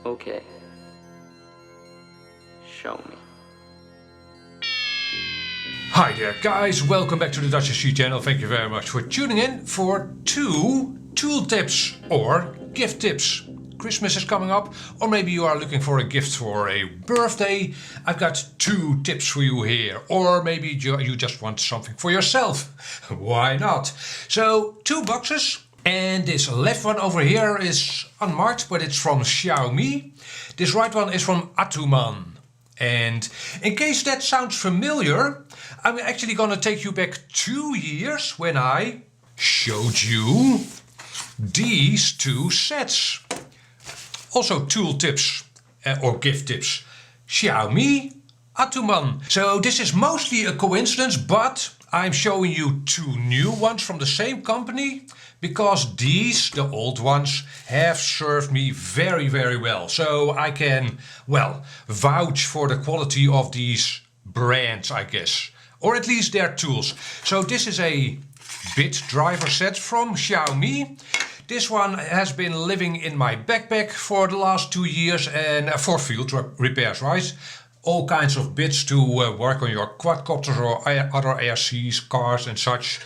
Okay. Show me. Hi there guys, welcome back to the Dutch SC channel. Thank you very much for tuning in for 2 tool tips or gift tips. Christmas is coming up, or maybe you are looking for a gift for a birthday. I've got 2 tips for you here, or maybe you just want something for yourself. Why not? So 2 boxes, and this left one over here is unmarked, but it's from Xiaomi. This right one is from Tamron. And in case that sounds familiar, I'm actually gonna take you back 2 years when I showed you these 2 sets. Also tool tips or gift tips. Xiaomi, Tamron. So this is mostly a coincidence, but I'm showing you 2 new ones from the same company because these, the old ones, have served me very, very well. So I can, well, vouch for the quality of these brands, I guess. Or at least their tools. So this is a bit driver set from Xiaomi. This one has been living in my backpack for the last 2 years and for field repairs, right? All kinds of bits to work on your quadcopters or other ARCs, cars and such.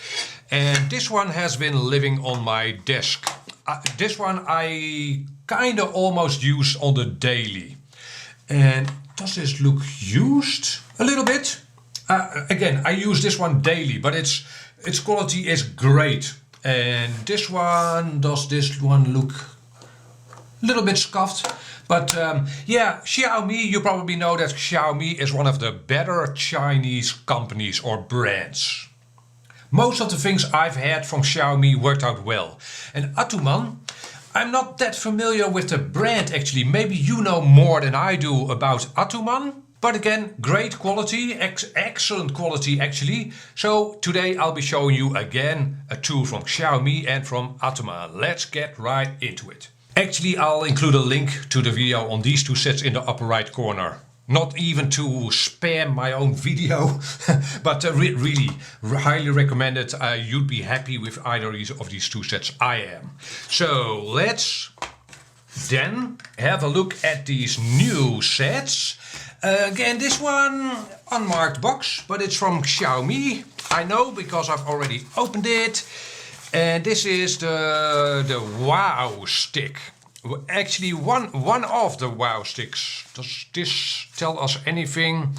And this one has been living on my desk. This one I kind of almost use on the daily. And does this look used? A little bit. Again, I use this one daily, but its quality is great. And this one, does this one look a little bit scuffed? But yeah, Xiaomi, you probably know that Xiaomi is one of the better Chinese companies or brands. Most of the things I've had from Xiaomi worked out well. And Tamron, I'm not that familiar with the brand actually. Maybe you know more than I do about Tamron. But again, great quality, excellent quality actually. So today I'll be showing you again a tool from Xiaomi and from Tamron. Let's get right into it. Actually, I'll include a link to the video on these 2 sets in the upper right corner. Not even to spam my own video, but really highly recommend it. You'd be happy with either of these 2 sets. I am. So let's then have a look at these new sets. Again, this one unmarked box, but it's from Xiaomi. I know because I've already opened it. And this is the Wow Stick. Actually, one of the Wow Sticks. Does this tell us anything?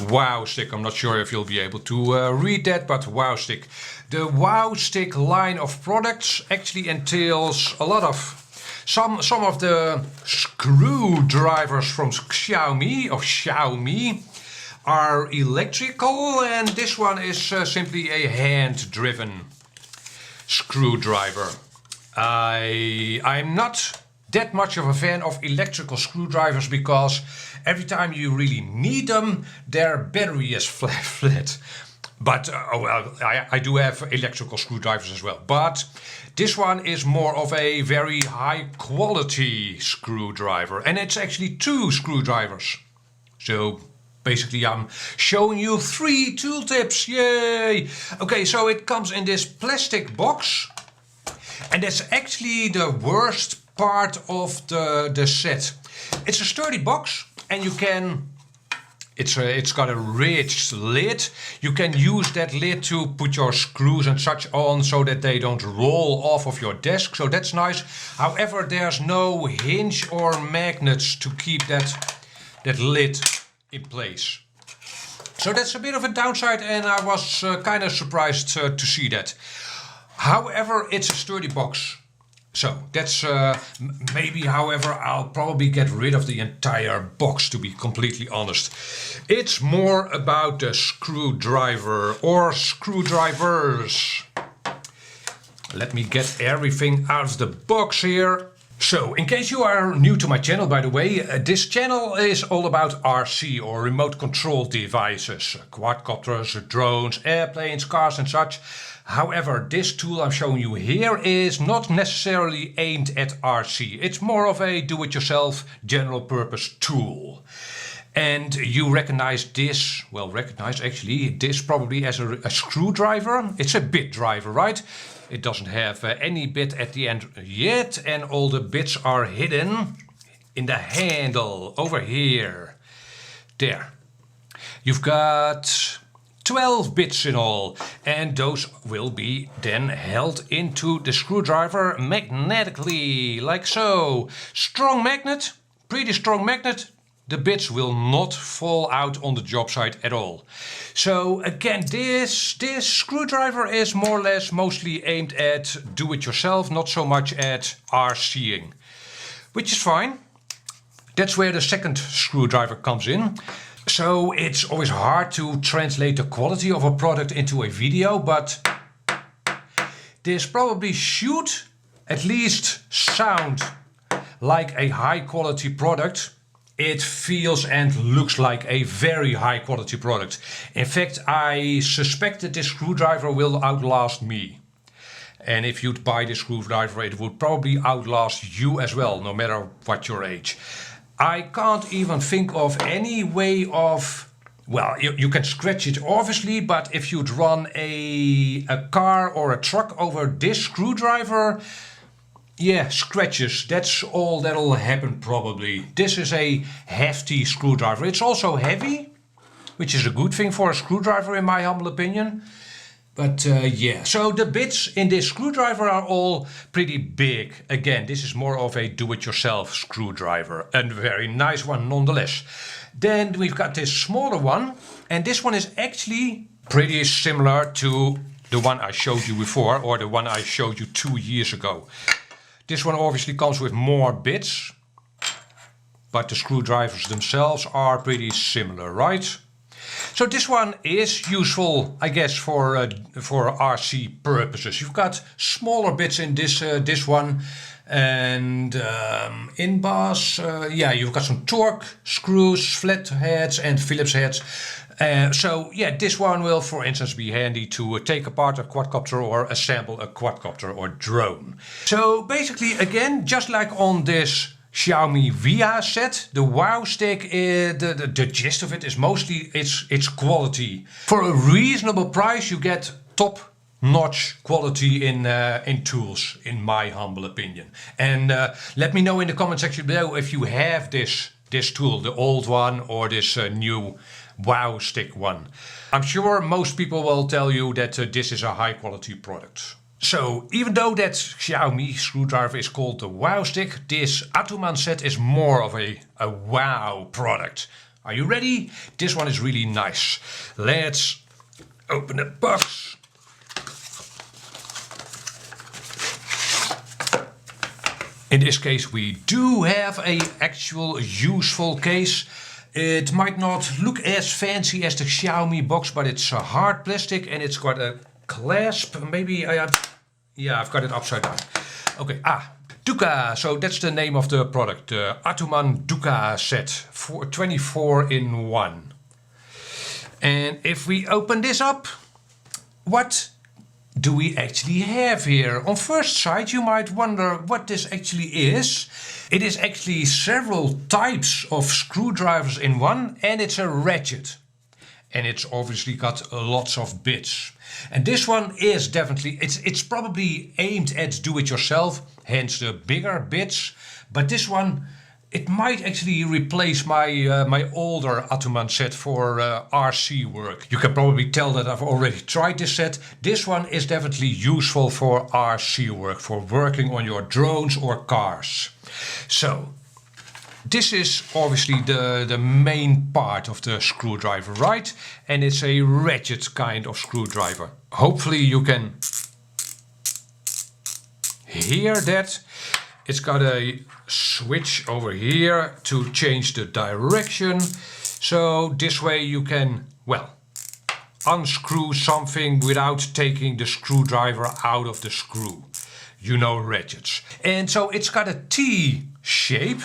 Wow Stick. I'm not sure if you'll be able to read that, but Wow Stick. The Wow Stick line of products actually entails a lot of some of the screwdrivers from Xiaomi are electrical, and this one is simply a hand-driven screwdriver. I'm not that much of a fan of electrical screwdrivers because every time you really need them, their battery is flat. But well, I do have electrical screwdrivers as well. But this one is more of a very high quality screwdriver. And it's actually 2 screwdrivers. So basically I'm showing you 3 tool tips. Yay! Okay, so it comes in this plastic box. And that's actually the worst part of the set. It's a sturdy box and you can... It's got a rich lid. You can use that lid to put your screws and such on so that they don't roll off of your desk. So that's nice. However, there's no hinge or magnets to keep that lid in place. So that's a bit of a downside, and I was kind of surprised to see that. However, it's a sturdy box. So that's maybe, however, I'll probably get rid of the entire box, to be completely honest. It's more about the screwdriver or screwdrivers. Let me get everything out of the box here. So, in case you are new to my channel, by the way, this channel is all about RC or remote control devices, quadcopters, drones, airplanes, cars and such. However, this tool I'm showing you here is not necessarily aimed at RC. It's more of a do-it-yourself general purpose tool. And you recognize this, well, recognize actually this probably as a screwdriver. It's a bit driver, right? It doesn't have any bit at the end yet, and all the bits are hidden in the handle over here. There. You've got 12 bits in all, and those will be then held into the screwdriver magnetically, like so. Strong magnet, pretty strong magnet. The bits will not fall out on the job site at all. So again, this screwdriver is more or less mostly aimed at do-it-yourself, not so much at RCing, which is fine. That's where the second screwdriver comes in. So it's always hard to translate the quality of a product into a video, but this probably should at least sound like a high quality product. It feels and looks like a very high quality product. In fact, I suspect that this screwdriver will outlast me. And if you'd buy this screwdriver, it would probably outlast you as well, no matter what your age. I can't even think of any way of, well, you can scratch it obviously, but if you'd run a car or a truck over this screwdriver, yeah, scratches, that's all that'll happen probably. This is a hefty screwdriver. It's also heavy, which is a good thing for a screwdriver in my humble opinion. But yeah, so the bits in this screwdriver are all pretty big. Again, this is more of a do-it-yourself screwdriver, and a very nice one nonetheless. Then we've got this smaller one, and this one is actually pretty similar to the one I showed you before, or the one I showed you 2 years ago. This one obviously comes with more bits, but the screwdrivers themselves are pretty similar, right? So this one is useful, I guess, for RC purposes. You've got smaller bits in this one, and in bars, yeah, you've got some torque screws, flat heads, and Phillips heads. So yeah, this one will, for instance, be handy to take apart a quadcopter or assemble a quadcopter or drone. So basically, again, just like on this Xiaomi Via set, the Wow Stick, the gist of it is mostly its quality. For a reasonable price, you get top-notch quality in tools, in my humble opinion. And let me know in the comment section below if you have this tool, the old one or this new Wow Stick one. I'm sure most people will tell you that this is a high-quality product. So, even though that Xiaomi screwdriver is called the Wow Stick, this Atuman set is more of a wow product. Are you ready? This one is really nice. Let's open the box. In this case we do have an actual useful case. It might not look as fancy as the Xiaomi box, but it's a hard plastic and it's got a clasp. Maybe yeah, I've got it upside down. Okay, Duca. So that's the name of the product. The Atuman Duca set for 24 in 1. And if we open this up, what do we actually have here? On first sight, you might wonder what this actually is. It is actually several types of screwdrivers in one, and it's a ratchet. And it's obviously got lots of bits. And this one is definitely, it's probably aimed at do-it-yourself, hence the bigger bits. But this one, it might actually replace my older Atuman set for RC work. You can probably tell that I've already tried this set. This one is definitely useful for RC work, for working on your drones or cars. So, this is obviously the main part of the screwdriver, right? And it's a ratchet kind of screwdriver. Hopefully you can hear that. It's got a switch over here to change the direction. So this way you can, well, unscrew something without taking the screwdriver out of the screw. You know, ratchets. And so it's got a T shape.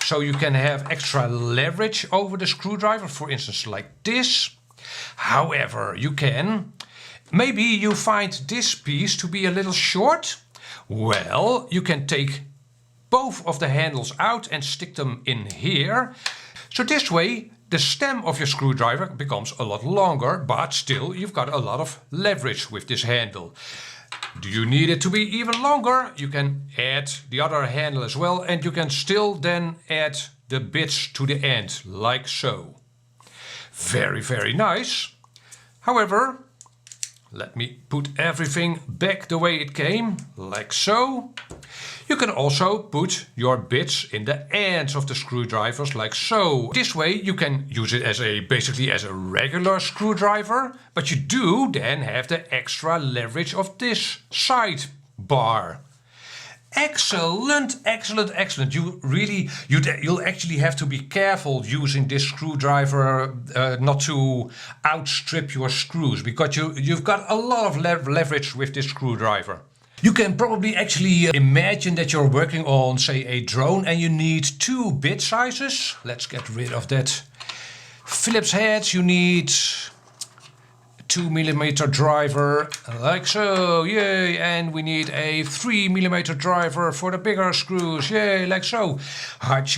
So you can have extra leverage over the screwdriver, for instance like this. However, you can, maybe you find this piece to be a little short. Well, you can take both of the handles out and stick them in here. So this way the stem of your screwdriver becomes a lot longer, but still you've got a lot of leverage with this handle. Do you need it to be even longer? You can add the other handle as well, and you can still then add the bits to the end, like so. Very, very nice. However, let me put everything back the way it came, like so. You can also put your bits in the ends of the screwdrivers, like so. This way you can use it as basically as a regular screwdriver, but you do then have the extra leverage of this side bar. Excellent, excellent, excellent. You'll actually have to be careful using this screwdriver not to outstrip your screws, because you've got a lot of leverage with this screwdriver. You can probably actually imagine that you're working on, say, a drone and you need 2 bit sizes. Let's get rid of that Phillips head. You need 2mm driver, like so, yay, and we need a 3mm driver for the bigger screws, yay, like so.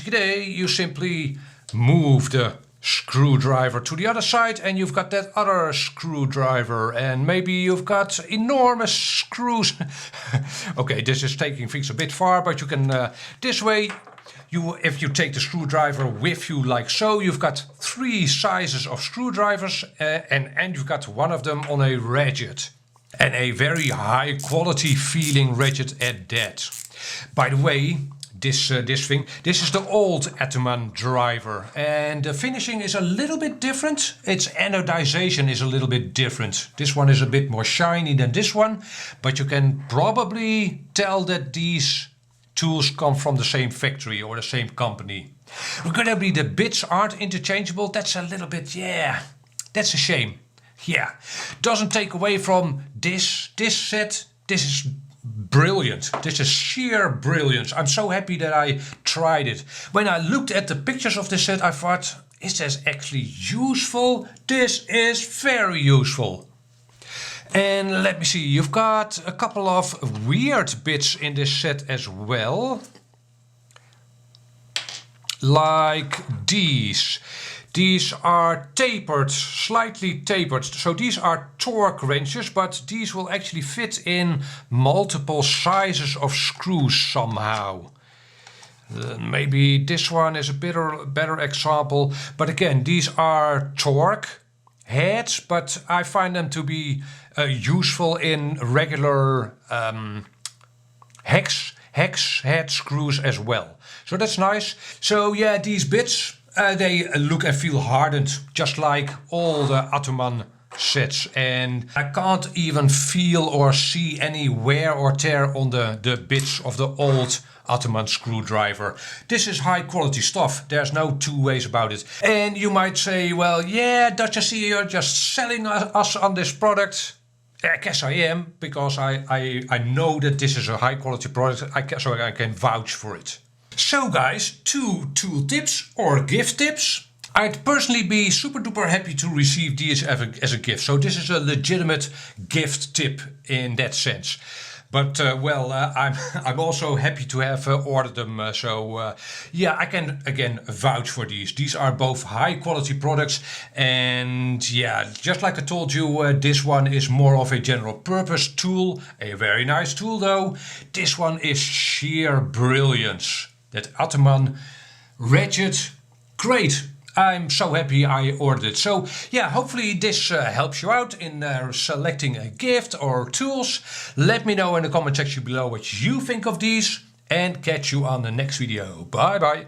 You simply move the screwdriver to the other side and you've got that other screwdriver, and maybe you've got enormous screws. Okay, this is taking things a bit far, but you can, this way, if you take the screwdriver with you like so, you've got 3 sizes of screwdrivers and you've got one of them on a ratchet. And a very high quality feeling ratchet at that. By the way, this is the old Tamron driver, and the finishing is a little bit different. Its anodization is a little bit different. This one is a bit more shiny than this one, but you can probably tell that these tools come from the same factory or the same company. Regrettably, the bits aren't interchangeable. That's a little bit, yeah, that's a shame. Yeah, doesn't take away from this set. This is brilliant. This is sheer brilliance. I'm so happy that I tried it. When I looked at the pictures of this set, I thought, is this actually useful? This is very useful. And let me see, you've got a couple of weird bits in this set as well. Like these. These are tapered, slightly tapered. So these are torque wrenches, but these will actually fit in multiple sizes of screws somehow. Maybe this one is a better example. But again, these are torque heads, but I find them to be useful in regular hex head screws as well. So that's nice. So yeah, these bits, they look and feel hardened, just like all the Tamron sets, and I can't even feel or see any wear or tear on the bits of the old Tamron screwdriver. This is high quality stuff, there's no 2 ways about it. And you might say, well, yeah, Dutch ST, you're just selling us on this product. I guess I am, because I know that this is a high quality product, so I can vouch for it. So guys, 2 tool tips or gift tips. I'd personally be super duper happy to receive these as a gift. So this is a legitimate gift tip in that sense. But well, I'm also happy to have ordered them. Yeah, I can again vouch for these. These are both high quality products, and yeah, just like I told you, this one is more of a general purpose tool. A very nice tool though. This one is sheer brilliance. That Tamron ratchet, great. I'm so happy I ordered it. So yeah, hopefully this helps you out in selecting a gift or tools. Let me know in the comment section below what you think of these, and catch you on the next video. Bye bye.